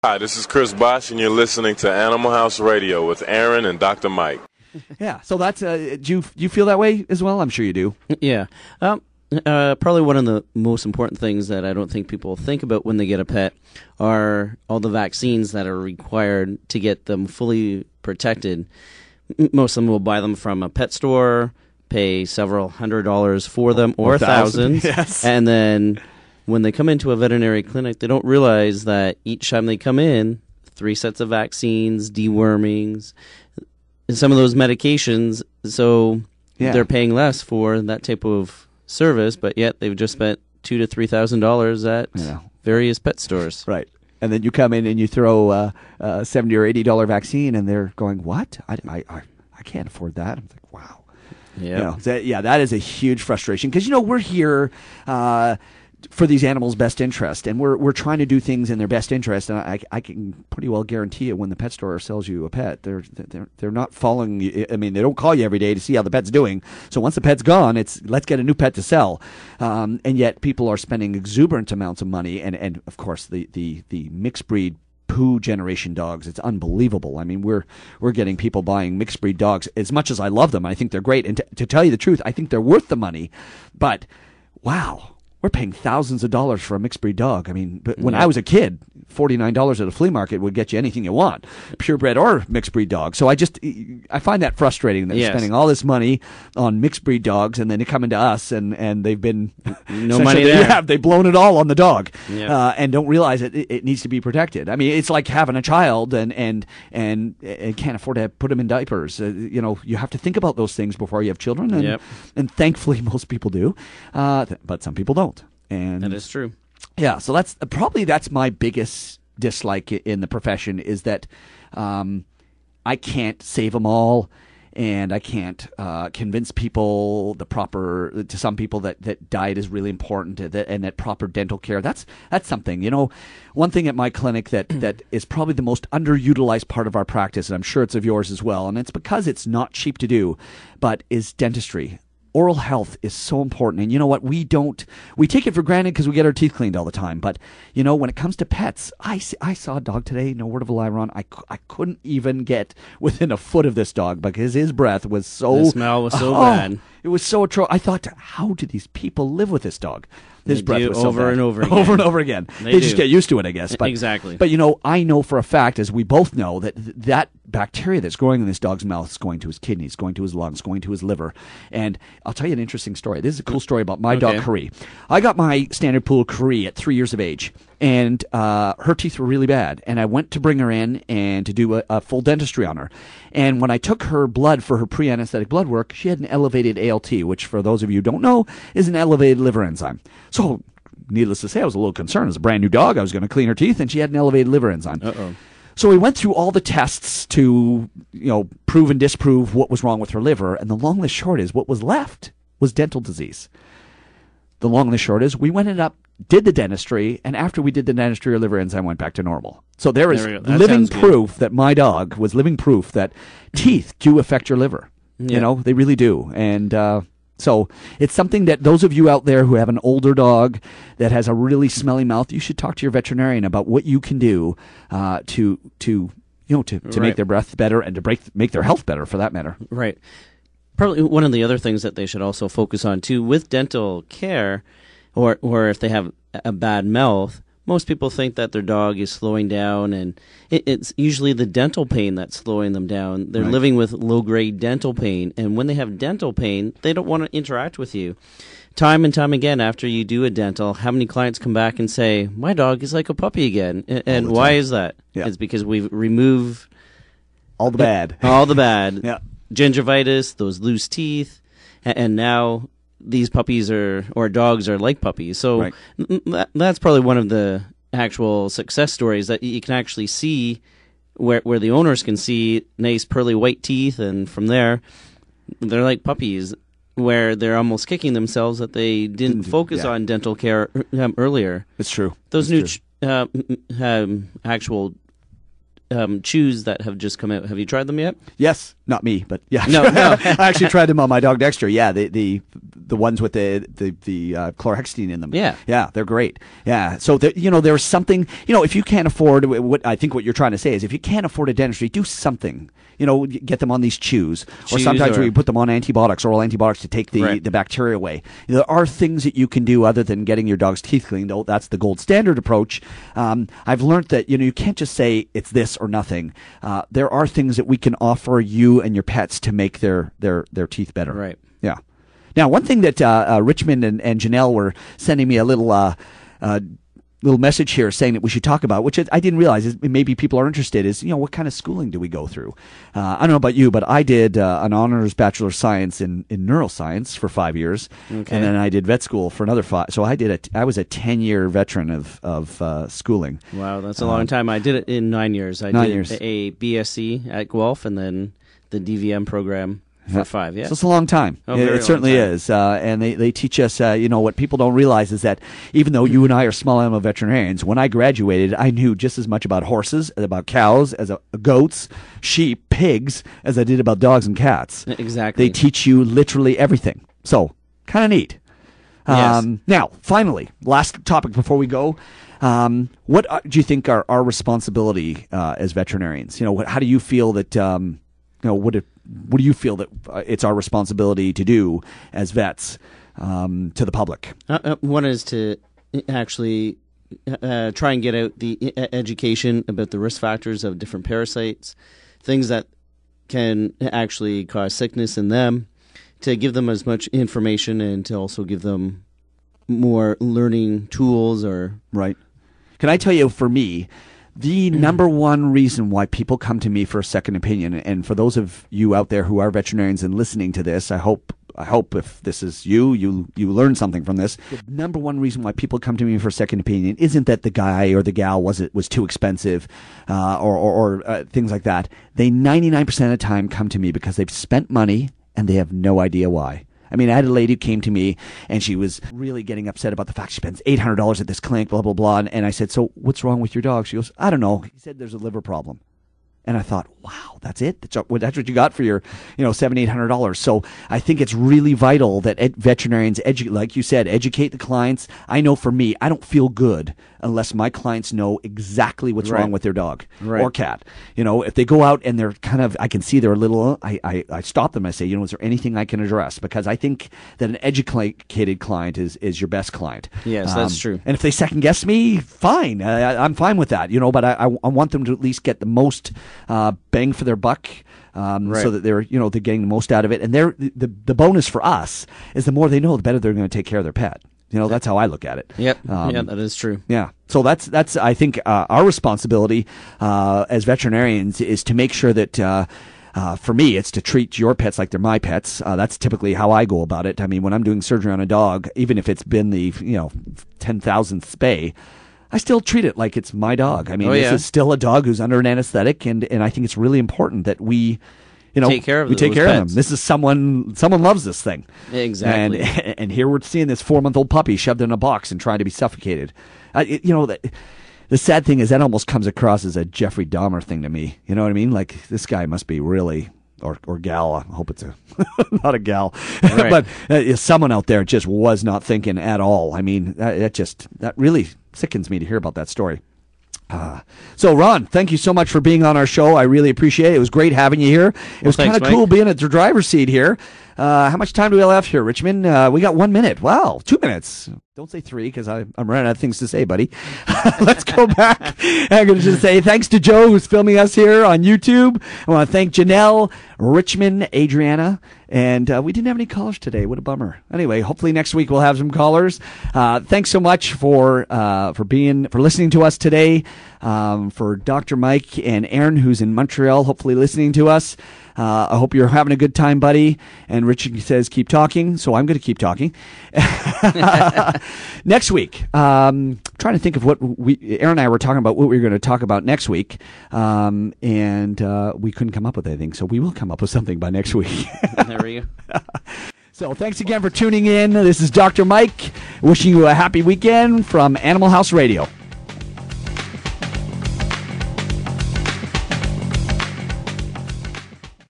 Hi, this is Chris Bosch, and you're listening to Animal House Radio with Aaron and Dr. Mike. Yeah, so that's, do you feel that way as well? I'm sure you do. Yeah. Probably one of the most important things that I don't think people think about when they get a pet are all the vaccines that are required to get them fully protected. Most of them will buy them from a pet store, pay several $100s for them, or thousands, yes. And then when they come into a veterinary clinic, they don't realize that each time they come in, 3 sets of vaccines, dewormings, some of those medications, so they're paying less for that type of service, but yet they've just spent $2,000 to $3,000 at various pet stores. Right. And then you come in and you throw a $70 or $80 vaccine, and they're going, "What? I can't afford that." I'm like, "Wow." Yeah. That is a huge frustration because we're here for these animals' best interest, and we're trying to do things in their best interest. And I can pretty well guarantee you, when the pet store sells you a pet, they're not following you. I mean, they don't call you every day to see how the pet's doing. So once the pet's gone, it's let's get a new pet to sell. And yet people are spending exuberant amounts of money, and of course the mixed breed poo generation dogs. It's unbelievable. I mean, we're getting people buying mixed breed dogs. As much as I love them, I think they're great. And to tell you the truth, I think they're worth the money. But wow. We're paying thousands of dollars for a mixed breed dog. I mean, but when I was a kid, $49 at a flea market would get you anything you want, purebred or mixed breed dog. So I find that frustrating that they're spending all this money on mixed breed dogs, and then they come into us and they've been no money there. They've blown it all on the dog, and don't realize it needs to be protected. I mean, it's like having a child and can't afford to put them in diapers. You have to think about those things before you have children, and thankfully most people do, but some people don't. And that is true. Yeah, so that's my biggest dislike in the profession is that I can't save them all, and I can't convince people to some people that diet is really important, and that proper dental care. That's something. One thing at my clinic that is probably the most underutilized part of our practice, and I'm sure it's of yours as well, and it's because it's not cheap to do, but is dentistry. Oral health is so important, and you know what? We take it for granted because we get our teeth cleaned all the time. But when it comes to pets, I saw a dog today. No word of a lie, Ron. I couldn't even get within a foot of this dog because his breath was so. The smell was so bad. It was so atrocious. I thought, how do these people live with this dog? His breath was so over bad. and over again. Over and over again. They just get used to it, I guess. But, exactly. But I know for a fact, as we both know, that bacteria that's growing in this dog's mouth is going to his kidneys, going to his lungs, going to his liver. And I'll tell you an interesting story. This is a cool story about my dog, Curry. I got my standard poodle, Curry, at 3 years of age. And her teeth were really bad. And I went to bring her in and to do a full dentistry on her. And when I took her blood for her pre-anesthetic blood work, she had an elevated ALT, which for those of you who don't know, is an elevated liver enzyme. So needless to say, I was a little concerned. As a brand new dog, I was going to clean her teeth, and she had an elevated liver enzyme. Uh-oh. So we went through all the tests to, prove and disprove what was wrong with her liver. And the long and the short is, what was left was dental disease. The long and the short is, we went and did the dentistry, and after we did the dentistry, her liver enzyme went back to normal. So there is living proof that my dog was living proof that teeth do affect your liver. Yeah. They really do. And so it's something that those of you out there who have an older dog that has a really smelly mouth, you should talk to your veterinarian about what you can do to make their breath better and to make their health better, for that matter. Right. Probably one of the other things that they should also focus on too with dental care, or if they have a bad mouth, most people think that their dog is slowing down, and it's usually the dental pain that's slowing them down. They're living with low-grade dental pain, and when they have dental pain, they don't want to interact with you. Time and time again, after you do a dental, how many clients come back and say, my dog is like a puppy again? And why is that? Yeah. It's because we've removed all the bad. All the bad. Yeah. Gingivitis, those loose teeth, and now these puppies or dogs are like puppies. So that's probably one of the actual success stories that you can actually see where the owners can see nice pearly white teeth, and from there they're like puppies where they're almost kicking themselves that they didn't focus on dental care earlier. It's true. Those actual chews that have just come out. Have you tried them yet? Yes, not me, but yeah. No. I actually tried them on my dog Dexter. Yeah, the ones with the chlorhexidine in them. Yeah, they're great. Yeah, so there's something. If you can't afford what you're trying to say is if you can't afford a dentistry, do something. Get them on these chews, or sometimes we put them on antibiotics, oral antibiotics to take the bacteria away. There are things that you can do other than getting your dog's teeth cleaned. Though that's the gold standard approach. I've learned that you can't just say it's this or nothing. There are things that we can offer you and your pets to make their teeth better. Right. Yeah. Now, one thing that Richmond and Janelle were sending me a little message here saying that we should talk about, which I didn't realize is maybe people are interested, is what kind of schooling do we go through? I don't know about you, but I did an honors Bachelor of Science in neuroscience for 5 years, and then I did vet school for another 5. So I was a 10-year veteran of schooling. Wow, that's a long time. I did it in 9 years. I did a BSc at Guelph and then the DVM program for 5, yeah. So it's a long time. It certainly is. And they teach us, what people don't realize is that even though you and I are small animal veterinarians, when I graduated, I knew just as much about horses, about cows, as goats, sheep, pigs, as I did about dogs and cats. Exactly. They teach you literally everything. So, kind of neat. Yes. Now, finally, last topic before we go. What do you think are our responsibility as veterinarians? How do you feel that, what do you feel that it's our responsibility to do as vets to the public? One is to actually try and get out the education about the risk factors of different parasites, things that can actually cause sickness in them, to give them as much information and to also give them more learning tools. Right. Can I tell you, for me, the number one reason why people come to me for a second opinion, and for those of you out there who are veterinarians and listening to this, I hope if this is you learn something from this. The number one reason why people come to me for a second opinion isn't that the guy or the gal was too expensive, or things like that. They 99% of the time come to me because they've spent money and they have no idea why. I mean, I had a lady who came to me, and she was really getting upset about the fact she spends $800 at this clinic, blah, blah, blah. And I said, so what's wrong with your dog? She goes, I don't know. He said there's a liver problem. And I thought, wow, that's it? That's what you got for your, $700, $800. So I think it's really vital that veterinarians, like you said, educate the clients. I know for me, I don't feel good unless my clients know exactly what's wrong with their dog or cat. If they go out and they're kind of, I can see they're a little, I stop them. I say, is there anything I can address? Because I think that an educated client is your best client. Yes, that's true. And if they second guess me, fine. I'm fine with that, but I want them to at least get the most bang for their buck, so that they're getting the most out of it. And the bonus for us is the more they know, the better they're going to take care of their pet. That's how I look at it. Yep. Yeah, that is true. Yeah. So that's I think our responsibility as veterinarians is to make sure that. For me, it's to treat your pets like they're my pets. That's typically how I go about it. I mean, when I'm doing surgery on a dog, even if it's been the 10,000th spay, I still treat it like it's my dog. I mean, this is still a dog who's under an anesthetic, and I think it's really important that we, take care of them. This is someone loves this thing. Exactly. And here we're seeing this 4-month-old puppy shoved in a box and trying to be suffocated. The sad thing is that almost comes across as a Jeffrey Dahmer thing to me. You know what I mean? Like, this guy must be really, or gal, I hope it's not a gal, but someone out there just was not thinking at all. I mean, that really sickens me to hear about that story. So, Ron, thank you so much for being on our show. I really appreciate it. It was great having you here. It was kind of cool being at the driver's seat here. How much time do we have left here, Richmond? We got 1 minute. Wow, 2 minutes. Don't say 3 because I'm running out of things to say, buddy. Let's go back. I'm going to just say thanks to Joe who's filming us here on YouTube. I want to thank Janelle, Richmond, Adriana, and we didn't have any callers today. What a bummer. Anyway, hopefully next week we'll have some callers. Thanks so much for listening to us today. For Dr. Mike and Aaron, who's in Montreal, hopefully listening to us. I hope you're having a good time, buddy. And Richard says, keep talking. So I'm going to keep talking. Next week, trying to think of what Aaron and I were talking about, what we were going to talk about next week. And we couldn't come up with anything. So we will come up with something by next week. There we go. So thanks again for tuning in. This is Dr. Mike wishing you a happy weekend from Animal House Radio.